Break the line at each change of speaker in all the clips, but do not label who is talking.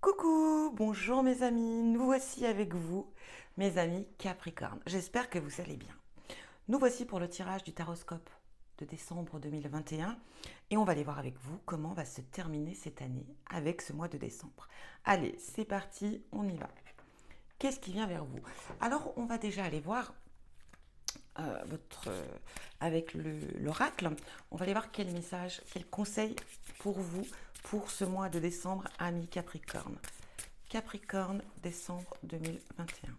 Coucou, bonjour mes amis, nous voici avec vous, mes amis Capricorne. J'espère que vous allez bien. Nous voici pour le tirage du taroscope de décembre 2021 et on va aller voir avec vous comment va se terminer cette année avec ce mois de décembre. Allez, c'est parti, on y va. Qu'est-ce qui vient vers vous? Alors, on va déjà aller voir avec l'oracle. On va aller voir quel message, quel conseil pour vous pour ce mois de décembre, amis Capricorne. Capricorne, décembre 2021.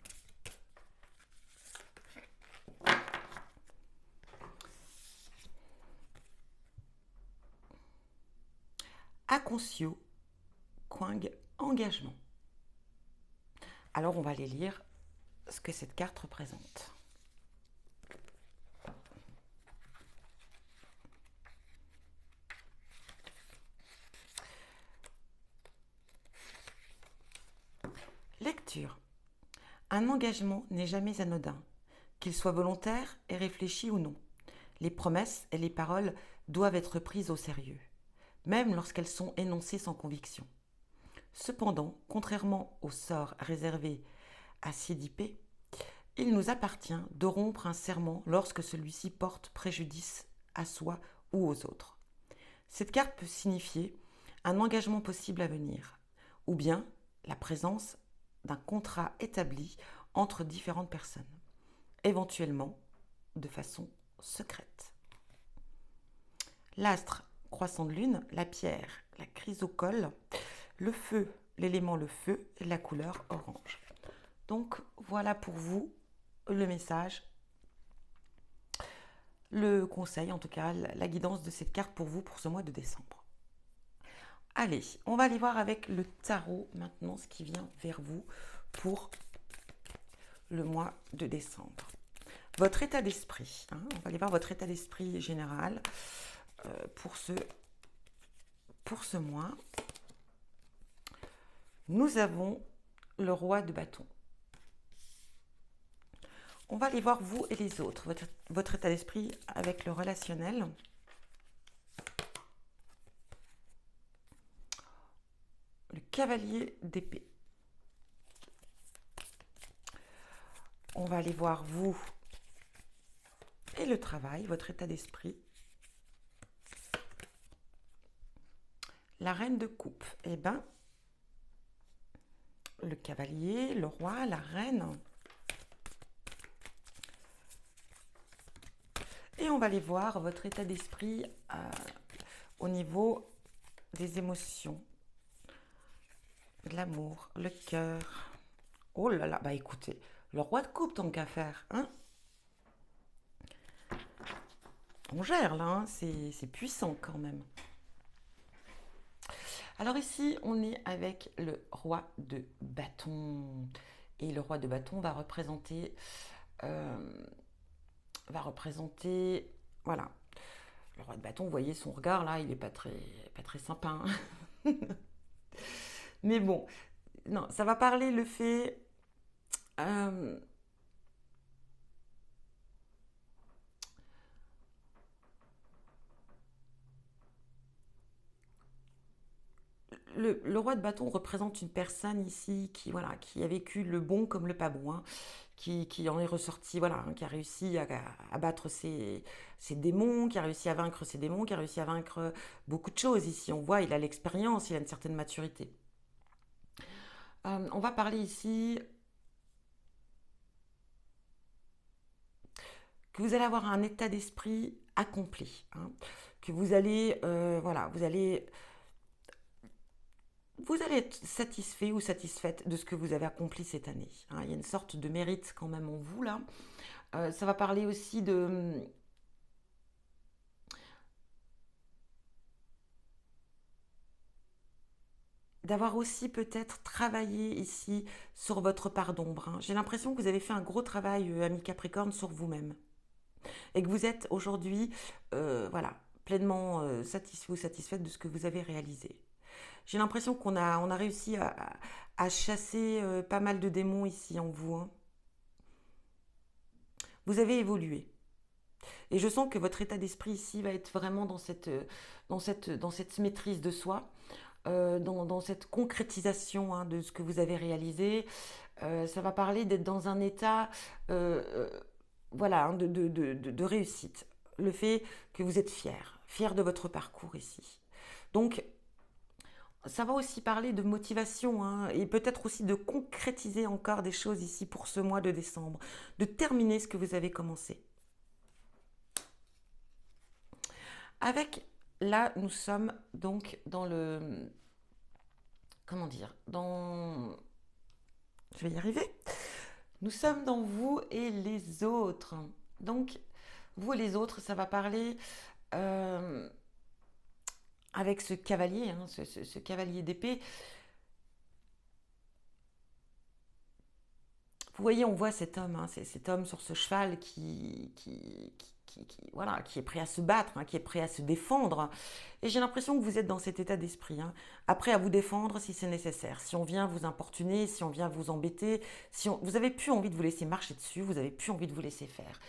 Aconcio, Quang, engagement. Alors on va aller lire ce que cette carte représente. Lecture. Un engagement n'est jamais anodin, qu'il soit volontaire et réfléchi ou non. Les promesses et les paroles doivent être prises au sérieux, même lorsqu'elles sont énoncées sans conviction. Cependant, contrairement au sort réservé à Sidipé, il nous appartient de rompre un serment lorsque celui-ci porte préjudice à soi ou aux autres. Cette carte peut signifier un engagement possible à venir, ou bien la présence d'un contrat établi entre différentes personnes, éventuellement de façon secrète. L'astre croissant de lune, la pierre, la chrysocole, le feu, l'élément le feu et la couleur orange. Donc voilà pour vous le message, le conseil, en tout cas la guidance de cette carte pour vous pour ce mois de décembre. Allez, on va aller voir avec le tarot maintenant ce qui vient vers vous pour le mois de décembre. Votre état d'esprit, on va aller voir votre état d'esprit général pour ce mois. Nous avons le roi de bâton. On va aller voir vous et les autres, votre état d'esprit avec le relationnel. Le cavalier d'épée. On va aller voir vous et le travail, votre état d'esprit. La reine de coupe, eh bien, le cavalier, le roi, la reine. Et on va aller voir votre état d'esprit au niveau des émotions, de l'amour, le cœur. Oh là là, bah écoutez, le roi de coupe tant qu'à faire, hein. On gère là, hein, c'est puissant quand même. Alors ici, on est avec le roi de bâton. Et le roi de bâton voilà. Le roi de bâton, vous voyez son regard là, il n'est pas très sympa, hein. Mais bon, non, ça va parler le fait euh, le roi de bâton représente une personne ici qui, voilà, qui a vécu le bon comme le pas bon, hein, qui en est ressorti, voilà, hein, qui a réussi à battre ses démons, qui a réussi à vaincre ses démons, qui a réussi à vaincre beaucoup de choses ici. On voit, il a l'expérience, il a une certaine maturité. On va parler ici que vous allez avoir un état d'esprit accompli, hein, que vous allez, voilà, vous allez être satisfait ou satisfaite de ce que vous avez accompli cette année, hein. Il y a une sorte de mérite quand même en vous là. Ça va parler aussi d'avoir aussi peut-être travaillé ici sur votre part d'ombre, hein. J'ai l'impression que vous avez fait un gros travail, ami Capricorne, sur vous-même. Et que vous êtes aujourd'hui, voilà, pleinement satisfait ou satisfaite de ce que vous avez réalisé. J'ai l'impression on a réussi à chasser pas mal de démons ici en vous, hein. Vous avez évolué. Et je sens que votre état d'esprit ici va être vraiment dans cette maîtrise de soi. dans cette concrétisation hein, de ce que vous avez réalisé. Ça va parler d'être dans un état voilà, hein, de réussite. Le fait que vous êtes fier de votre parcours ici. Donc, ça va aussi parler de motivation hein, et peut-être aussi de concrétiser encore des choses ici pour ce mois de décembre, de terminer ce que vous avez commencé. Avec, là, nous sommes donc dans le, comment dire, je vais y arriver. Nous sommes dans vous et les autres. Donc, vous et les autres, ça va parler euh, avec ce cavalier, hein, ce cavalier d'épée. Vous voyez, on voit cet homme, hein, cet homme sur ce cheval voilà, qui est prêt à se battre, hein, qui est prêt à se défendre. Et j'ai l'impression que vous êtes dans cet état d'esprit, hein, après à vous défendre si c'est nécessaire. Si on vient vous importuner, si on vient vous embêter, vous avez plus envie de vous laisser marcher dessus, vous avez plus envie de vous laisser faire.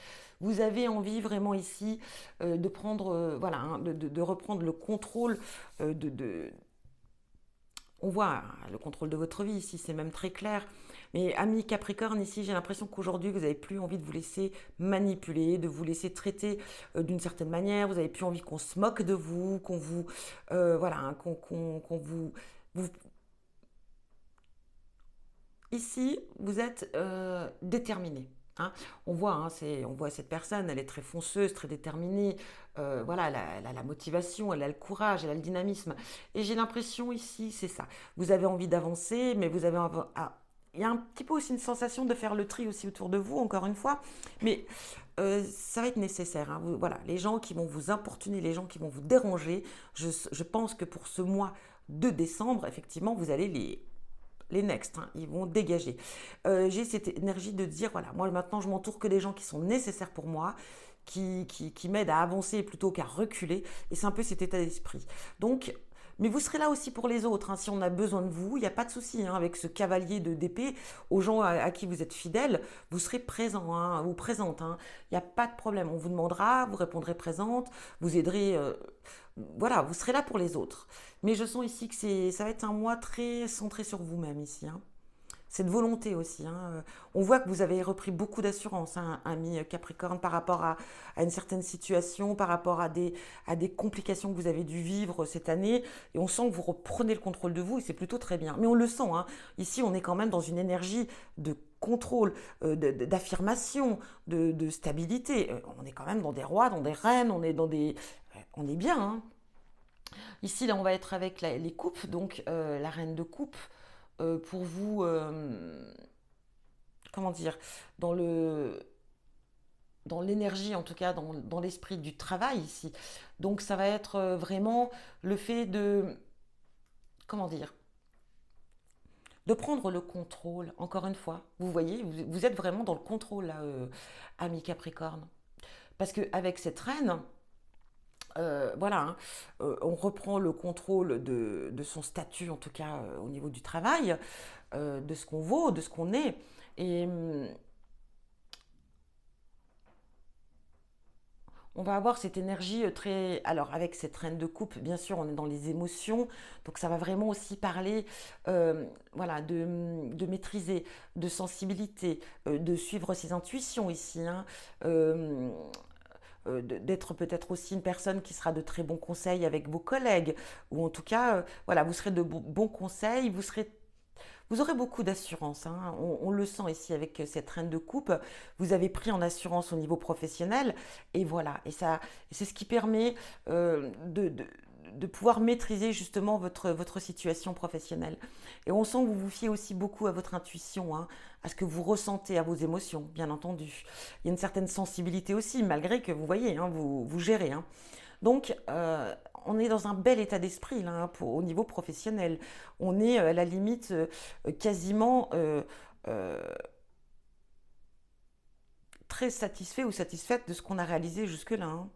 Vous avez envie vraiment ici de prendre, voilà, hein, de reprendre le contrôle on voit le contrôle de votre vie ici, c'est même très clair. Mais ami Capricorne, ici, j'ai l'impression qu'aujourd'hui, vous n'avez plus envie de vous laisser manipuler, de vous laisser traiter d'une certaine manière. Vous n'avez plus envie qu'on se moque de vous, qu'on vous, voilà, hein, qu'on vous. Ici, vous êtes déterminé. Hein. On voit cette personne, elle est très fonceuse, très déterminée. Voilà, elle a la motivation, elle a le courage, elle a le dynamisme. Et j'ai l'impression ici, c'est ça. Vous avez envie d'avancer, mais vous avez il y a un petit peu aussi une sensation de faire le tri aussi autour de vous, encore une fois. Mais ça va être nécessaire. Hein. Voilà, les gens qui vont vous importuner, les gens qui vont vous déranger, je pense que pour ce mois de décembre, effectivement, vous allez les next, hein, ils vont dégager. J'ai cette énergie de dire, voilà, moi maintenant je m'entoure que des gens qui sont nécessaires pour moi, qui m'aident à avancer plutôt qu'à reculer, et c'est un peu cet état d'esprit. Donc, mais vous serez là aussi pour les autres, hein, si on a besoin de vous, il n'y a pas de souci, hein, avec ce cavalier d'épée, aux gens à qui vous êtes fidèles, vous serez présent, hein, ou présente, hein, il n'y a pas de problème, on vous demandera, vous répondrez présente, vous aiderez, voilà, vous serez là pour les autres. Mais je sens ici que ça va être un mois très centré sur vous-même ici. Hein. Cette volonté aussi. Hein. On voit que vous avez repris beaucoup d'assurance, hein, ami Capricorne, par rapport à une certaine situation, par rapport à des complications que vous avez dû vivre cette année. Et on sent que vous reprenez le contrôle de vous et c'est plutôt très bien. Mais on le sent. Hein. Ici, on est quand même dans une énergie de contrôle, d'affirmation, de stabilité. On est quand même dans des rois, dans des reines, on est dans des... On est bien, hein. Ici, là, on va être avec les coupes, donc la reine de coupe, pour vous, comment dire, dans le, dans l'énergie, en tout cas, dans l'esprit du travail ici. Donc, ça va être vraiment le fait de, comment dire, de prendre le contrôle, encore une fois. Vous voyez, vous êtes vraiment dans le contrôle, là, ami Capricorne. Parce qu'avec cette reine, voilà, hein, on reprend le contrôle de son statut, en tout cas au niveau du travail, de ce qu'on vaut, de ce qu'on est. Et on va avoir cette énergie très... Alors avec cette reine de coupe, bien sûr, on est dans les émotions, donc ça va vraiment aussi parler voilà, de maîtriser, de sensibilité, de suivre ses intuitions ici. Hein. Euh, d'être peut-être aussi une personne qui sera de très bons conseils avec vos collègues, ou en tout cas, voilà, vous serez de bons conseils, vous aurez beaucoup d'assurance, hein. On le sent ici avec cette reine de coupe. Vous avez pris en assurance au niveau professionnel, et voilà. Et ça, c'est ce qui permet de pouvoir maîtriser justement votre situation professionnelle. Et on sent que vous vous fiez aussi beaucoup à votre intuition, hein, à ce que vous ressentez, à vos émotions, bien entendu. Il y a une certaine sensibilité aussi, malgré que vous voyez, hein, vous gérez. Hein. Donc, on est dans un bel état d'esprit là, hein, au niveau professionnel. On est à la limite quasiment euh, très satisfait ou satisfaite de ce qu'on a réalisé jusque-là. Hein.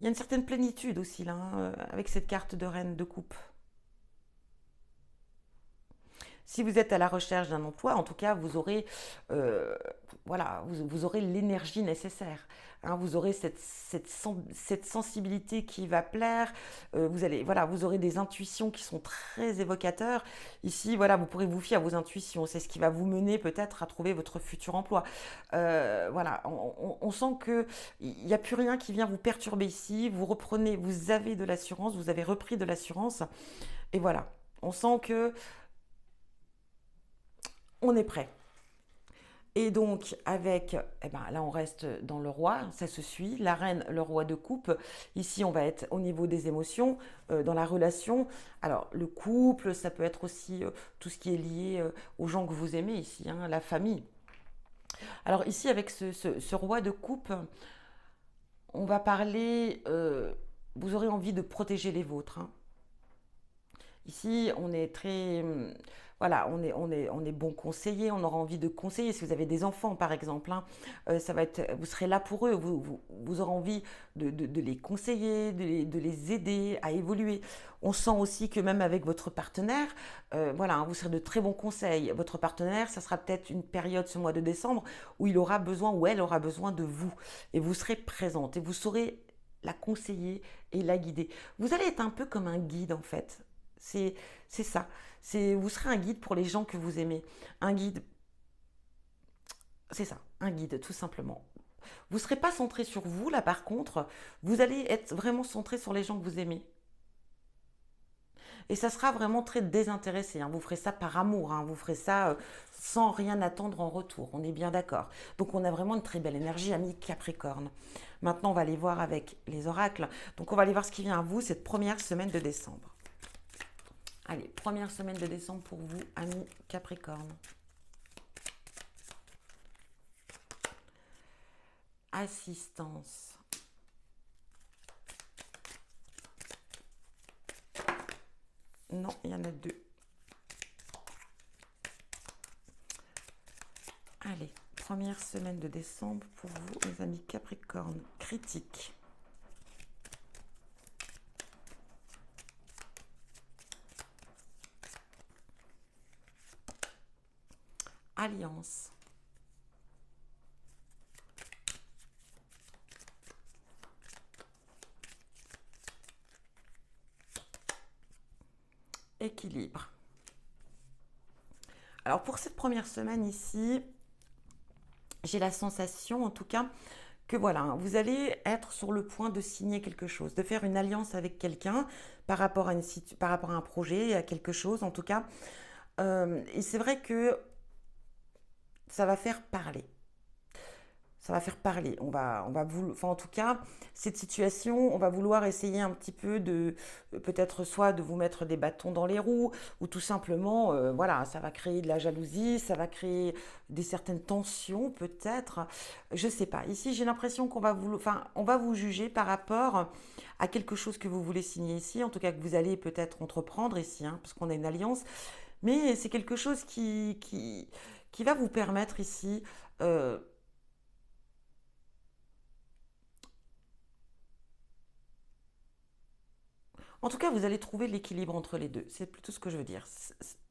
Il y a une certaine plénitude aussi là, hein, avec cette carte de reine de coupe. Si vous êtes à la recherche d'un emploi, en tout cas, vous aurez, euh, voilà, vous aurez l'énergie nécessaire. Hein, vous aurez cette sensibilité qui va plaire. Vous allez, voilà, vous aurez des intuitions qui sont très évocateurs. Ici, voilà, vous pourrez vous fier à vos intuitions. C'est ce qui va vous mener peut-être à trouver votre futur emploi. Voilà, on sent que il n'y a plus rien qui vient vous perturber ici. Vous reprenez, vous avez de l'assurance, vous avez repris de l'assurance. Et voilà, on sent que on est prêt. Et donc, avec, eh ben, là, on reste dans le roi, ça se suit. La reine, le roi de coupe. Ici, on va être au niveau des émotions, dans la relation. Alors, le couple, ça peut être aussi tout ce qui est lié aux gens que vous aimez ici, hein, la famille. Alors, ici, avec ce roi de coupe, on va parler. Vous aurez envie de protéger les vôtres. Hein. Ici, on est très, voilà, on est bon conseiller, on aura envie de conseiller. Si vous avez des enfants, par exemple, hein, ça va être, vous serez là pour eux, vous aurez envie de les conseiller, de les aider à évoluer. On sent aussi que même avec votre partenaire, voilà, hein, vous serez de très bons conseils. Votre partenaire, ça sera peut-être une période, ce mois de décembre, où il aura besoin, ou elle aura besoin de vous. Et vous serez présente et vous saurez la conseiller et la guider. Vous allez être un peu comme un guide en fait. C'est, c'est ça. Vous serez un guide pour les gens que vous aimez. Un guide, c'est ça, un guide tout simplement. Vous ne serez pas centré sur vous, là par contre, vous allez être vraiment centré sur les gens que vous aimez. Et ça sera vraiment très désintéressé. Hein. Vous ferez ça par amour, hein. Vous ferez ça sans rien attendre en retour. On est bien d'accord. Donc on a vraiment une très belle énergie, ami Capricorne. Maintenant, on va aller voir avec les oracles. Donc on va aller voir ce qui vient à vous cette première semaine de décembre. Allez, première semaine de décembre pour vous, amis Capricorne. Assistance. Non, il y en a deux. Allez, première semaine de décembre pour vous, les amis Capricorne. Critique. Alliance. Équilibre. Alors pour cette première semaine ici, j'ai la sensation en tout cas que voilà, hein, vous allez être sur le point de signer quelque chose, de faire une alliance avec quelqu'un par rapport à, par rapport à un projet, à quelque chose en tout cas. Et c'est vrai que ça va faire parler. Ça va faire parler. Enfin en tout cas, cette situation, on va vouloir essayer un petit peu de, peut-être soit de vous mettre des bâtons dans les roues, ou tout simplement, voilà, ça va créer de la jalousie, ça va créer des certaines tensions, peut-être. Je sais pas. Ici, j'ai l'impression qu'on va vous, enfin, on va vous juger par rapport à quelque chose que vous voulez signer ici, en tout cas que vous allez peut-être entreprendre ici, hein, parce qu'on a une alliance. Mais c'est quelque chose qui va vous permettre ici. euh, En tout cas, vous allez trouver l'équilibre entre les deux. C'est plutôt ce que je veux dire.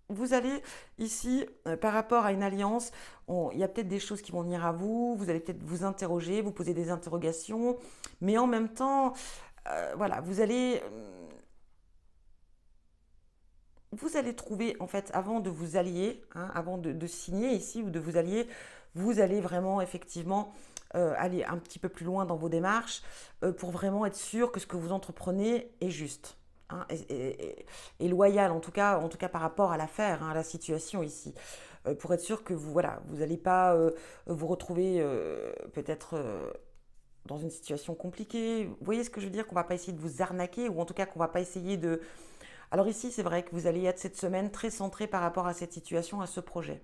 Vous allez ici, par rapport à une alliance, il y a peut-être des choses qui vont venir à vous, vous allez peut-être vous interroger, vous poser des interrogations, mais en même temps, voilà, vous allez trouver, en fait, avant de vous allier, hein, avant de signer ici ou de vous allier, vous allez vraiment, effectivement, aller un petit peu plus loin dans vos démarches pour vraiment être sûr que ce que vous entreprenez est juste. Hein, et loyal en tout cas par rapport à l'affaire, hein, à la situation ici, pour être sûr que vous voilà, vous n'allez pas vous retrouver peut-être dans une situation compliquée. Vous voyez ce que je veux dire, qu'on va pas essayer de vous arnaquer ou en tout cas qu'on va pas essayer de alors ici, c'est vrai que vous allez être cette semaine très centré par rapport à cette situation, à ce projet.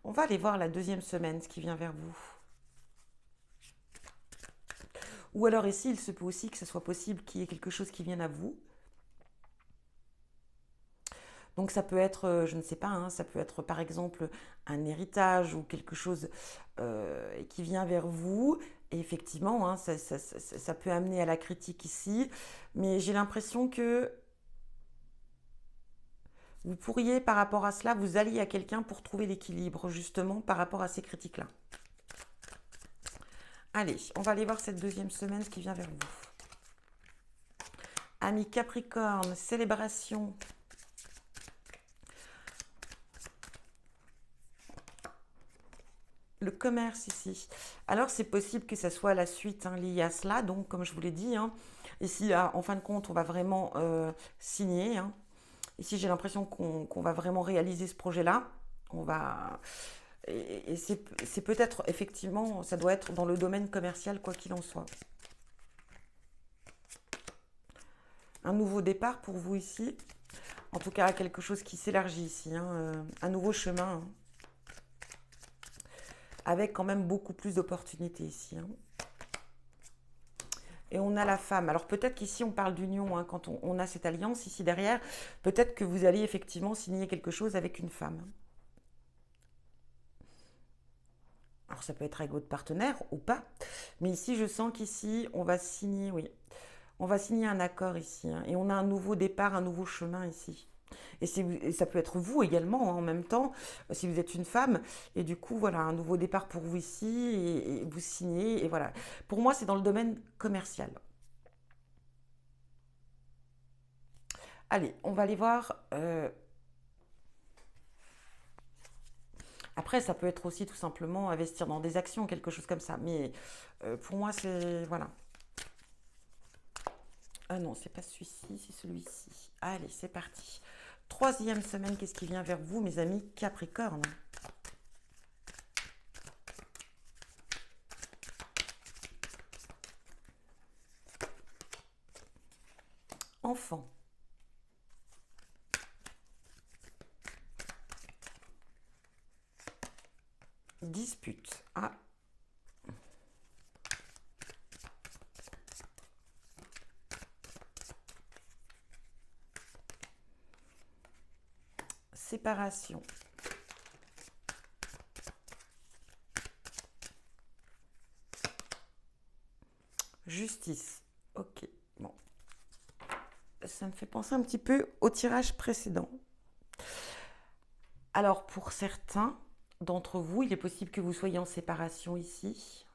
On va aller voir la deuxième semaine, ce qui vient vers vous. Ou alors ici, il se peut aussi que ce soit possible qu'il y ait quelque chose qui vienne à vous. Donc ça peut être, je ne sais pas, hein, ça peut être par exemple un héritage ou quelque chose qui vient vers vous. Et effectivement, hein, ça peut amener à la critique ici. Mais j'ai l'impression que Vous pourriez, par rapport à cela, vous allier à quelqu'un pour trouver l'équilibre, justement, par rapport à ces critiques-là. Allez, on va aller voir cette deuxième semaine, ce qui vient vers vous. Amis Capricorne, célébration. Le commerce ici. Alors, c'est possible que ça soit la suite liée à cela. Donc, comme je vous l'ai dit, ici, en fin de compte, on va vraiment signer. Ici, j'ai l'impression qu'on va vraiment réaliser ce projet-là. On va... Et c'est peut-être, effectivement, ça doit être dans le domaine commercial, quoi qu'il en soit. Un nouveau départ pour vous ici. En tout cas, quelque chose qui s'élargit ici. Un nouveau chemin. Avec quand même beaucoup plus d'opportunités ici. Et on a la femme. Alors peut-être qu'ici on parle d'union, quand on a cette alliance ici derrière. Peut-être que vous allez effectivement signer quelque chose avec une femme. Alors ça peut être avec votre partenaire ou pas. Mais ici je sens qu'ici on va signer, oui. On va signer un accord ici. Et on a un nouveau départ, un nouveau chemin ici. Et ça peut être vous également en même temps, si vous êtes une femme. Et du coup, voilà, un nouveau départ pour vous ici, et vous signez. Et voilà. Pour moi, c'est dans le domaine commercial. Allez, on va aller voir. Après, ça peut être aussi tout simplement investir dans des actions, quelque chose comme ça. Mais pour moi, c'est... Voilà. Ah non, c'est pas celui-ci, c'est celui-ci. Allez, c'est parti. Troisième semaine, qu'est-ce qui vient vers vous, mes amis Capricorne? Enfant. Dispute. Ah. Séparation. Justice. Ok, bon. Ça me fait penser un petit peu au tirage précédent. Alors, pour certains d'entre vous, il est possible que vous soyez en séparation ici.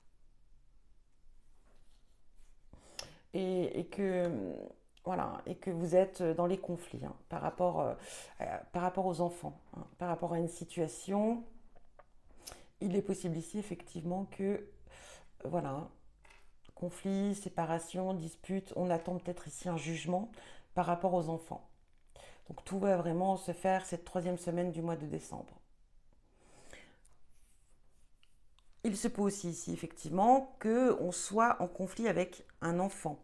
Et que, voilà, et que vous êtes dans les conflits par rapport aux enfants, par rapport à une situation. Il est possible ici, effectivement, que, voilà, conflit, séparation, dispute, on attend peut-être ici un jugement par rapport aux enfants. Donc tout va vraiment se faire cette troisième semaine du mois de décembre. Il se peut aussi ici, effectivement, qu'on soit en conflit avec un enfant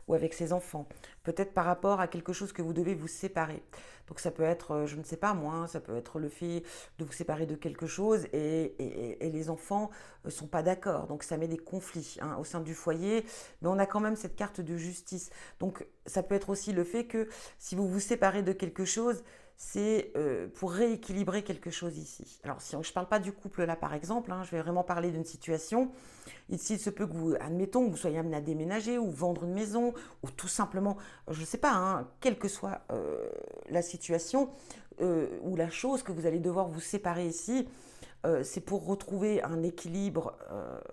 ou avec ses enfants. Peut-être par rapport à quelque chose que vous devez vous séparer. Donc ça peut être, je ne sais pas moi, ça peut être le fait de vous séparer de quelque chose et les enfants ne sont pas d'accord. Donc ça met des conflits au sein du foyer. Mais on a quand même cette carte de justice. Donc ça peut être aussi le fait que si vous vous séparez de quelque chose, c'est pour rééquilibrer quelque chose ici. Alors, si je ne parle pas du couple là, par exemple, je vais vraiment parler d'une situation. Ici, il se peut que vous, admettons, que vous soyez amené à déménager ou vendre une maison, ou tout simplement, je ne sais pas, quelle que soit la situation ou la chose que vous allez devoir vous séparer ici, c'est pour retrouver un équilibre,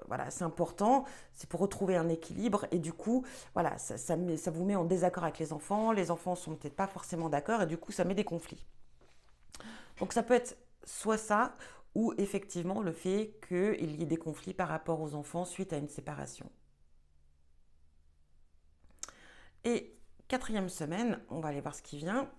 voilà, c'est important, c'est pour retrouver un équilibre et du coup, voilà, ça vous met en désaccord avec les enfants sont peut-être pas forcément d'accord et du coup, ça met des conflits. Donc ça peut être soit ça, ou effectivement le fait qu'il y ait des conflits par rapport aux enfants suite à une séparation. Et quatrième semaine, on va aller voir ce qui vient.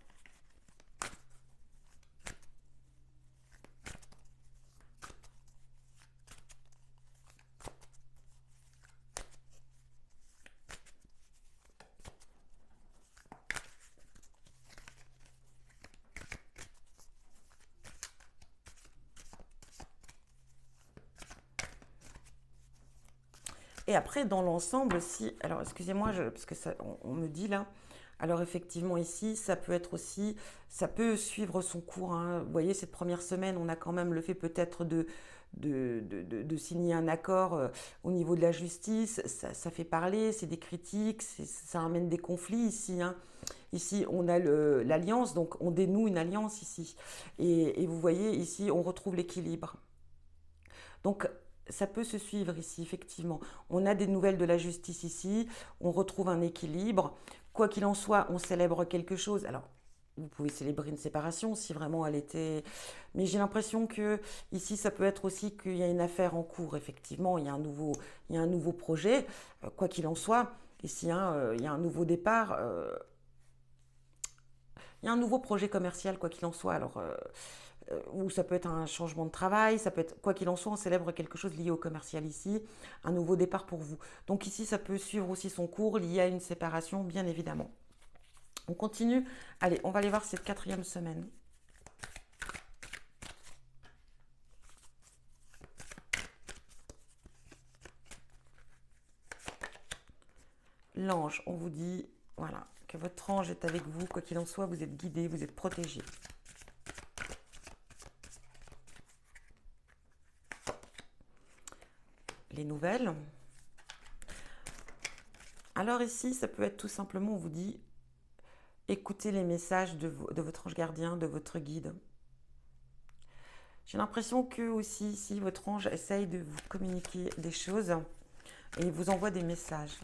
Et après, dans l'ensemble, si... Alors, excusez-moi, parce que ça, on me dit là... Alors, effectivement, ici, ça peut être aussi... Ça peut suivre son cours. Vous voyez, cette première semaine, on a quand même le fait peut-être de signer un accord au niveau de la justice. Ça fait parler, c'est des critiques, ça amène des conflits ici, hein. Ici, on a l'alliance, donc on dénoue une alliance ici. Et vous voyez, ici, on retrouve l'équilibre. Donc, ça peut se suivre ici, effectivement. On a des nouvelles de la justice ici, on retrouve un équilibre. Quoi qu'il en soit, on célèbre quelque chose. Alors, vous pouvez célébrer une séparation si vraiment elle était... Mais j'ai l'impression que ici, ça peut être aussi qu'il y a une affaire en cours, effectivement. Il y a un nouveau projet. Quoi qu'il en soit, ici, hein, il y a un nouveau départ. Il y a un nouveau projet commercial, quoi qu'il en soit. Alors, ou ça peut être un changement de travail, ça peut être, quoi qu'il en soit, on célèbre quelque chose lié au commercial ici, un nouveau départ pour vous. Donc ici, ça peut suivre aussi son cours lié à une séparation, bien évidemment. On continue. Allez, on va aller voir cette quatrième semaine. L'ange, on vous dit, voilà, que votre ange est avec vous, quoi qu'il en soit, vous êtes guidé, vous êtes protégé. Les nouvelles. Alors ici, ça peut être tout simplement, on vous dit, écoutez les messages de votre ange gardien, de votre guide. J'ai l'impression que aussi ici, votre ange essaye de vous communiquer des choses et il vous envoie des messages.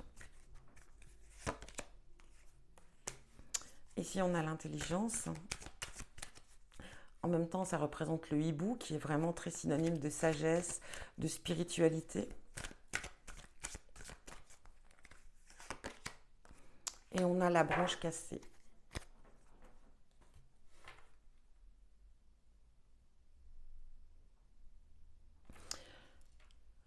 Ici, on a l'intelligence. En même temps, ça représente le hibou, qui est vraiment très synonyme de sagesse, de spiritualité. Et on a la branche cassée.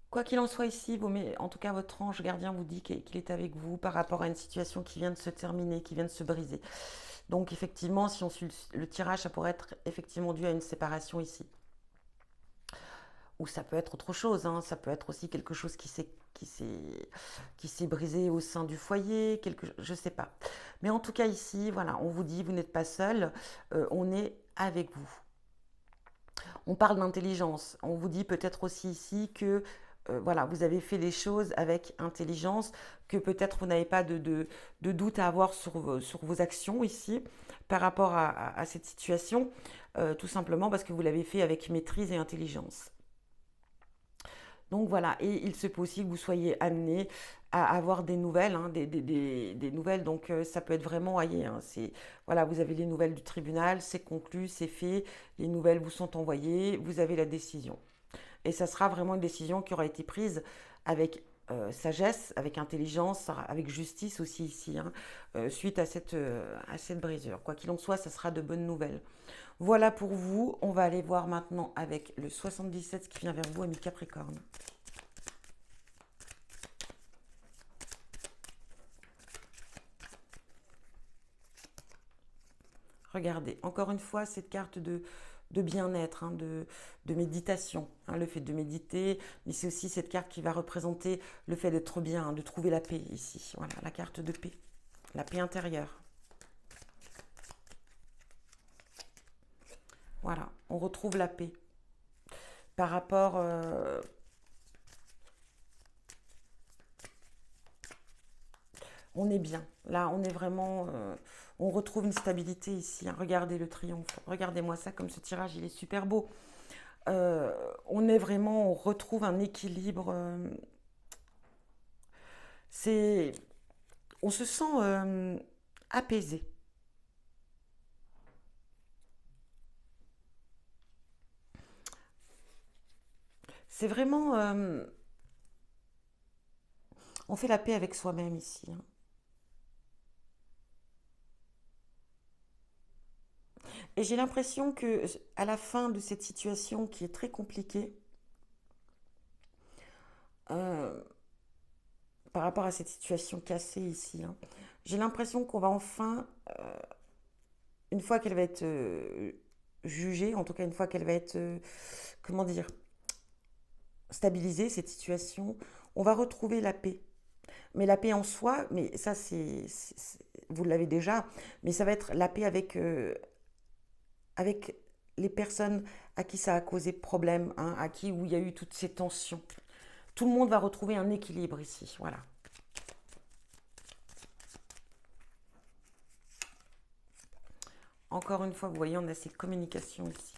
Quoi qu'il en soit ici, en tout cas votre ange gardien vous dit qu'il est avec vous par rapport à une situation qui vient de se terminer, qui vient de se briser. Donc effectivement, si on suit le tirage, ça pourrait être effectivement dû à une séparation ici. Ou ça peut être autre chose, hein. Ça peut être aussi quelque chose qui s'est brisé au sein du foyer, je ne sais pas. Mais en tout cas ici, voilà, on vous dit, vous n'êtes pas seul, on est avec vous. On parle d'intelligence. On vous dit peut-être aussi ici que voilà, vous avez fait les choses avec intelligence, que peut-être vous n'avez pas de doute à avoir sur vos actions ici par rapport à cette situation, tout simplement parce que vous l'avez fait avec maîtrise et intelligence. Donc voilà, et il se peut aussi que vous soyez amené à avoir des nouvelles, hein, des nouvelles. Donc ça peut être vraiment, voyez, hein, voilà, vous avez les nouvelles du tribunal, c'est conclu, c'est fait, les nouvelles vous sont envoyées, vous avez la décision. Et ça sera vraiment une décision qui aura été prise avec sagesse, avec intelligence, avec justice aussi ici, hein, suite à cette brisure. Quoi qu'il en soit, ça sera de bonnes nouvelles. Voilà pour vous. On va aller voir maintenant avec le 77 qui vient vers vous, ami Capricorne. Regardez, encore une fois, cette carte de bien-être, hein, de méditation, hein, le fait de méditer, mais c'est aussi cette carte qui va représenter le fait d'être bien, hein, de trouver la paix ici. Voilà, la carte de paix, la paix intérieure. Voilà, on retrouve la paix par rapport... on est bien. Là, on est vraiment... on retrouve une stabilité ici, hein. Regardez le triomphe. Regardez-moi ça, comme ce tirage, il est super beau. On est vraiment... On retrouve un équilibre. C'est... On se sent apaisé. C'est vraiment... on fait la paix avec soi-même ici, hein. Et j'ai l'impression que à la fin de cette situation qui est très compliquée, euh, par rapport à cette situation cassée ici, hein, j'ai l'impression qu'on va enfin, une fois qu'elle va être jugée, en tout cas une fois qu'elle va être, comment dire, stabilisée, cette situation, on va retrouver la paix. Mais la paix en soi, mais ça vous l'avez déjà, mais ça va être la paix avec les personnes à qui ça a causé problème, hein, à qui où il y a eu toutes ces tensions. Tout le monde va retrouver un équilibre ici, voilà. Encore une fois, vous voyez, on a ces communications ici.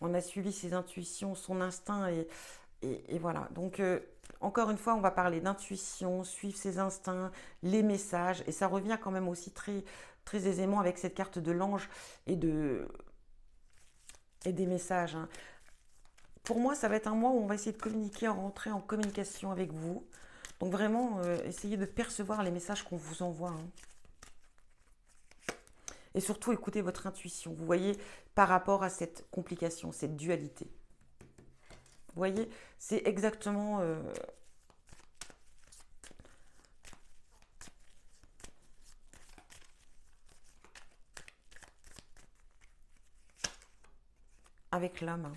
On a suivi ses intuitions, son instinct et voilà. Donc, encore une fois, on va parler d'intuition, suivre ses instincts, les messages. Et ça revient quand même aussi très, très aisément avec cette carte de l'ange et, et des messages, hein. Pour moi, ça va être un mois où on va essayer de communiquer, rentrer en communication avec vous. Donc vraiment, essayez de percevoir les messages qu'on vous envoie, hein. Et surtout, écoutez votre intuition. Vous voyez, par rapport à cette complication, cette dualité. Vous voyez, c'est exactement... avec l'homme, hein.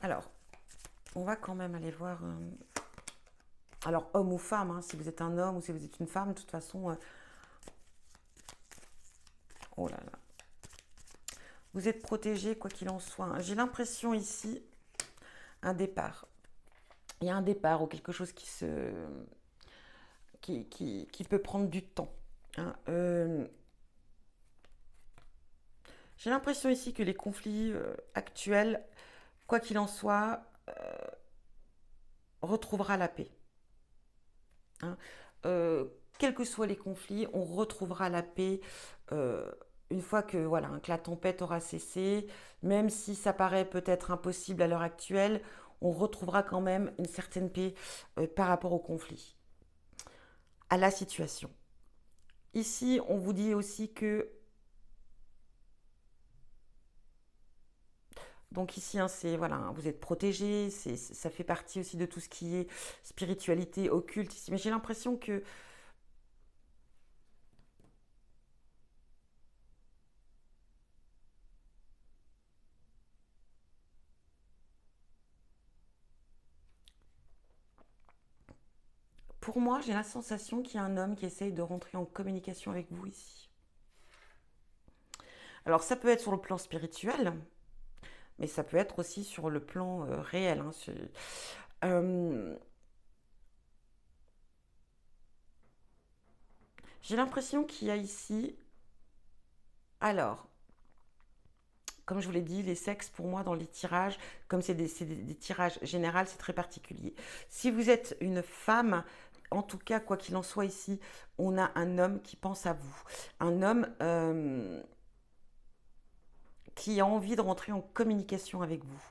Alors, on va quand même aller voir... alors, homme ou femme, hein, si vous êtes un homme ou si vous êtes une femme, de toute façon... oh là là. Vous êtes protégé, quoi qu'il en soit, hein. J'ai l'impression ici, un départ. Il y a un départ ou quelque chose qui se... qui peut prendre du temps, hein. J'ai l'impression ici que les conflits actuels, quoi qu'il en soit, retrouvera la paix, hein. Quels que soient les conflits, on retrouvera la paix une fois que, voilà, que la tempête aura cessé. Même si ça paraît peut-être impossible à l'heure actuelle, on retrouvera quand même une certaine paix par rapport au conflit, à la situation. Ici, on vous dit aussi que... Donc ici, hein, c'est voilà, hein, vous êtes protégé, ça fait partie aussi de tout ce qui est spiritualité, occulte ici. Mais j'ai l'impression que pour moi, j'ai la sensation qu'il y a un homme qui essaye de rentrer en communication avec vous ici. Alors ça peut être sur le plan spirituel, mais ça peut être aussi sur le plan réel, hein. Euh, j'ai l'impression qu'il y a ici... Alors, comme je vous l'ai dit, les sexes, pour moi, dans les tirages, comme c'est des tirages généraux, c'est très particulier. Si vous êtes une femme, en tout cas, quoi qu'il en soit ici, on a un homme qui pense à vous. Un homme qui a envie de rentrer en communication avec vous.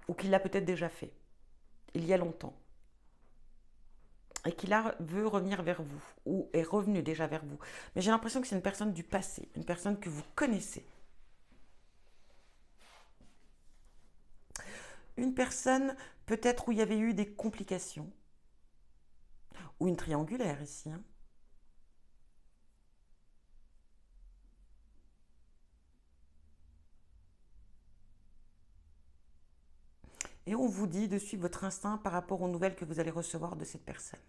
Ou qui l'a peut-être déjà fait, il y a longtemps. Et qui là veut revenir vers vous, ou est revenu déjà vers vous. Mais j'ai l'impression que c'est une personne du passé, une personne que vous connaissez. Une personne peut-être où il y avait eu des complications, ou une triangulaire ici, hein. Et on vous dit de suivre votre instinct par rapport aux nouvelles que vous allez recevoir de cette personne.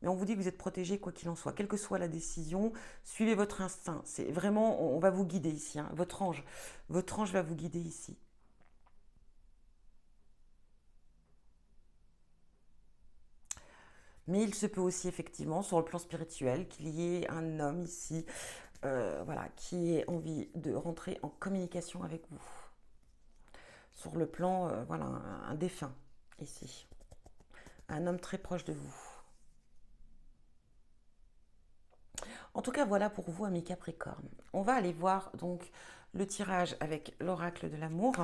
Mais on vous dit que vous êtes protégé quoi qu'il en soit, quelle que soit la décision, suivez votre instinct. C'est vraiment, on va vous guider ici, hein. Votre ange va vous guider ici. Mais il se peut aussi effectivement, sur le plan spirituel, qu'il y ait un homme ici, voilà, qui ait envie de rentrer en communication avec vous. Sur le plan, voilà, un défunt ici, un homme très proche de vous. En tout cas, voilà pour vous, amis Capricorne. On va aller voir donc le tirage avec l'oracle de l'amour.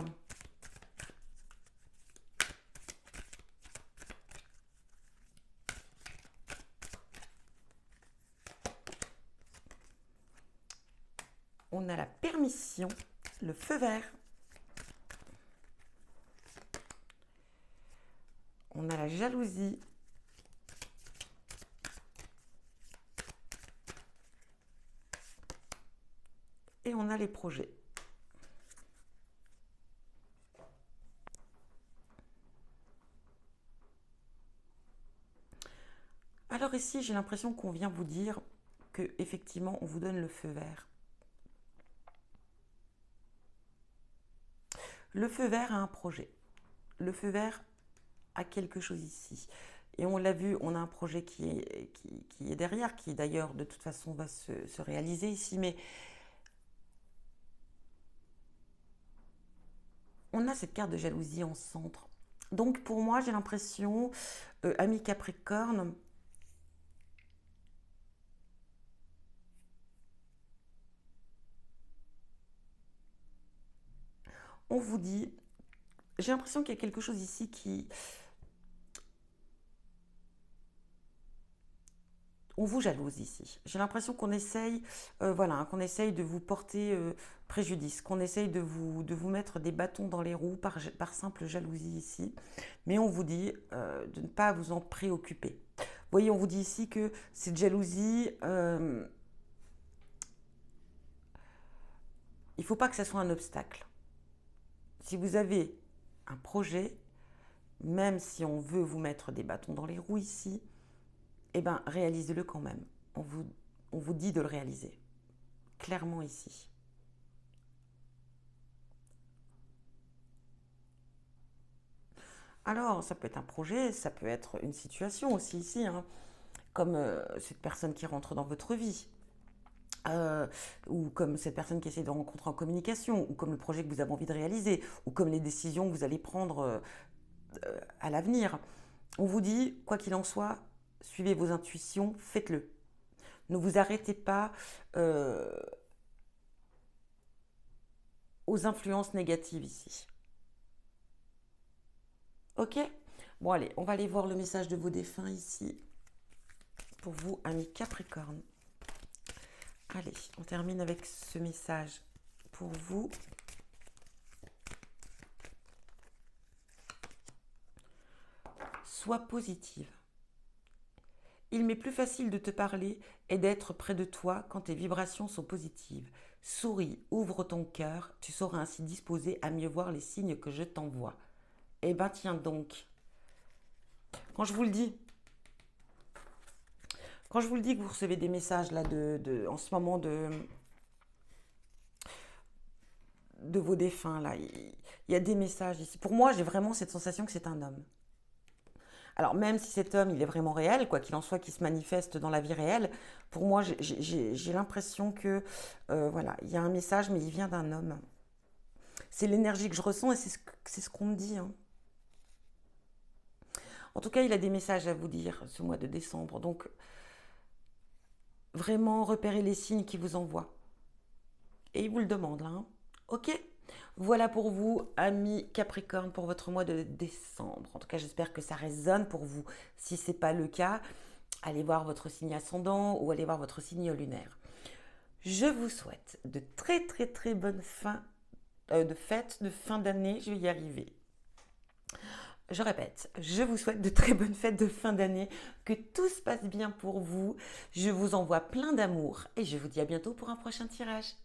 On a la permission, le feu vert. On a la jalousie. Et on a les projets. Alors ici, j'ai l'impression qu'on vient vous dire que effectivement, on vous donne le feu vert. Le feu vert a un projet. Le feu vert a quelque chose ici. Et on l'a vu, on a un projet qui est derrière, qui d'ailleurs de toute façon va se réaliser ici, mais on a cette carte de jalousie en centre. Donc pour moi, j'ai l'impression, ami Capricorne, on vous dit, j'ai l'impression qu'il y a quelque chose ici qui, on vous jalouse ici. J'ai l'impression qu'on essaye, voilà, qu'on essaye de vous porter préjudice, qu'on essaye de vous mettre des bâtons dans les roues par simple jalousie ici. Mais on vous dit de ne pas vous en préoccuper. Vous voyez, on vous dit ici que cette jalousie, il ne faut pas que ça soit un obstacle. Si vous avez un projet, même si on veut vous mettre des bâtons dans les roues ici, eh bien, réalisez-le quand même. On vous dit de le réaliser. Clairement ici. Alors, ça peut être un projet, ça peut être une situation aussi ici, hein, comme cette personne qui rentre dans votre vie, euh, ou comme cette personne qui essaie de rencontrer en communication, ou comme le projet que vous avez envie de réaliser, ou comme les décisions que vous allez prendre à l'avenir. On vous dit, quoi qu'il en soit, suivez vos intuitions, faites-le. Ne vous arrêtez pas euh, aux influences négatives ici. Ok. Bon, allez, on va aller voir le message de vos défunts ici. Pour vous, amis Capricorne. Allez, on termine avec ce message pour vous. Sois positive. Il m'est plus facile de te parler et d'être près de toi quand tes vibrations sont positives. Souris, ouvre ton cœur, tu seras ainsi disposé à mieux voir les signes que je t'envoie. Eh ben tiens donc, quand je vous le dis, quand je vous le dis que vous recevez des messages là en ce moment de vos défunts là, il y a des messages ici. Pour moi, j'ai vraiment cette sensation que c'est un homme. Alors même si cet homme, il est vraiment réel, quoi qu'il en soit, qui se manifeste dans la vie réelle, pour moi, j'ai l'impression que, voilà, il y a un message, mais il vient d'un homme. C'est l'énergie que je ressens et c'est ce qu'on me dit, hein. En tout cas, il a des messages à vous dire ce mois de décembre. Donc, vraiment, repérez les signes qu'il vous envoie. Et il vous le demande, là, hein. Ok. Voilà pour vous, amis Capricorne, pour votre mois de décembre. En tout cas, j'espère que ça résonne pour vous. Si ce n'est pas le cas, allez voir votre signe ascendant ou allez voir votre signe lunaire. Je vous souhaite de très très très bonnes de fêtes de fin d'année. Je vais y arriver. Je répète, je vous souhaite de très bonnes fêtes de fin d'année, que tout se passe bien pour vous. Je vous envoie plein d'amour et je vous dis à bientôt pour un prochain tirage.